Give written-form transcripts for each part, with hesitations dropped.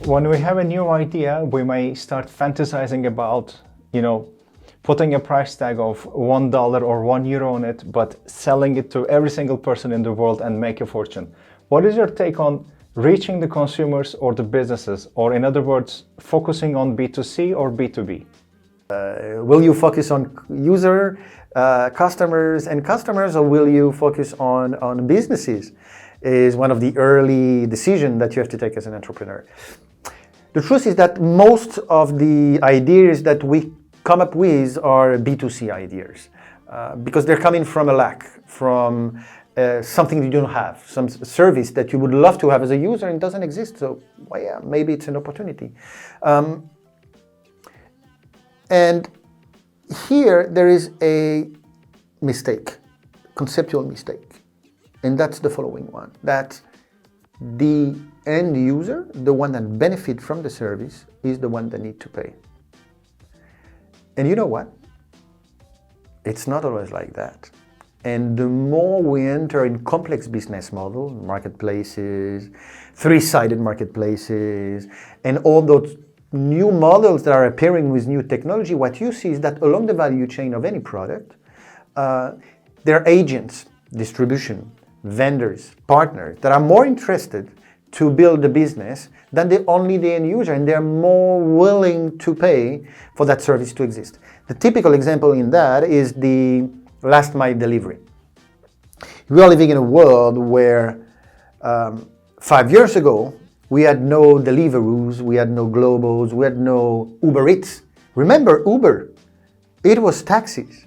When we have a new idea, we may start fantasizing about, putting a price tag of $1 or €1 on it, but selling it to every single person in the world and make a fortune. What is your take on reaching the consumers or the businesses, or in other words, focusing on B2C or B2B? Will you focus on user, customers, or will you focus on businesses? Is one of the early decisions that you have to take as an entrepreneur. The truth is that most of the ideas that we come up with are B2C ideas because they're coming from a lack, from something you don't have, some service that you would love to have as a user and doesn't exist. So, well, yeah, maybe it's an opportunity. And here there is a mistake, conceptual mistake, and that's the following one, that the end user, the one that benefits from the service, is the one that needs to pay. And you know what? It's not always like that. And the more we enter in complex business models, marketplaces, three-sided marketplaces, and all those new models that are appearing with new technology, what you see is that along the value chain of any product, there are agents, distribution, vendors, partners that are more interested to build the business than only the end user, and they're more willing to pay for that service to exist. The typical example in that is the last mile delivery. We are living in a world where 5 years ago, we had no Deliveroos, we had no Globos, we had no Uber Eats. Remember Uber? It was taxis.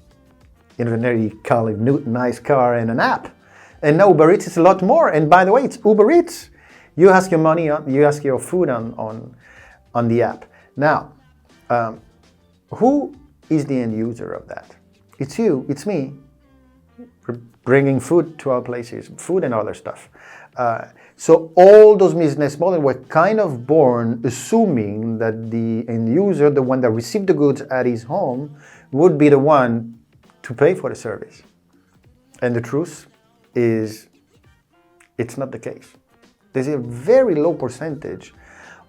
You call it a nice car and an app. And now Uber Eats is a lot more. And by the way, it's Uber Eats. You ask your money, you ask your food on the app. Now, who is the end user of that? It's you, it's me. We're bringing food to our places, food and other stuff. So all those business models were kind of born assuming that the end user, the one that received the goods at his home, would be the one to pay for the service. And the truth is, it's not the case. There's a very low percentage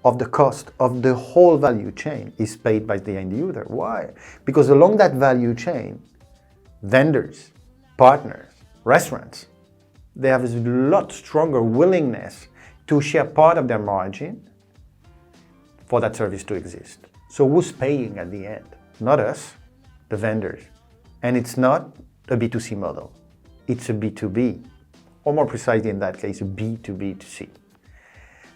of the cost of the whole value chain is paid by the end user. Why? Because along that value chain, vendors, partners, restaurants, they have a lot stronger willingness to share part of their margin for that service to exist. So who's paying at the end? Not us, the vendors. And it's not a B2C model. It's a B2B, or more precisely in that case, a B2B2C.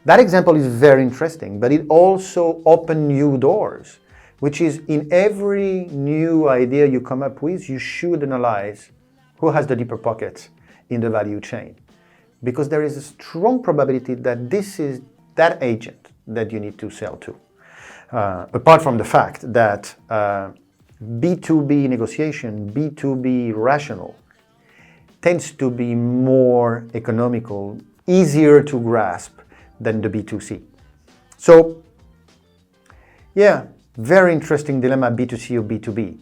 That example is very interesting, but it also opens new doors, which is in every new idea you come up with, you should analyze who has the deeper pockets in the value chain. Because there is a strong probability that this is that agent that you need to sell to. Apart from the fact that B2B negotiation, B2B rational, tends to be more economical, easier to grasp than the B2C. So, yeah, very interesting dilemma, B2C or B2B.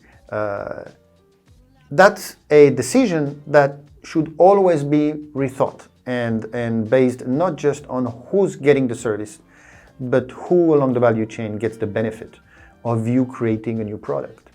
That's a decision that should always be rethought and based not just on who's getting the service, but who along the value chain gets the benefit of you creating a new product.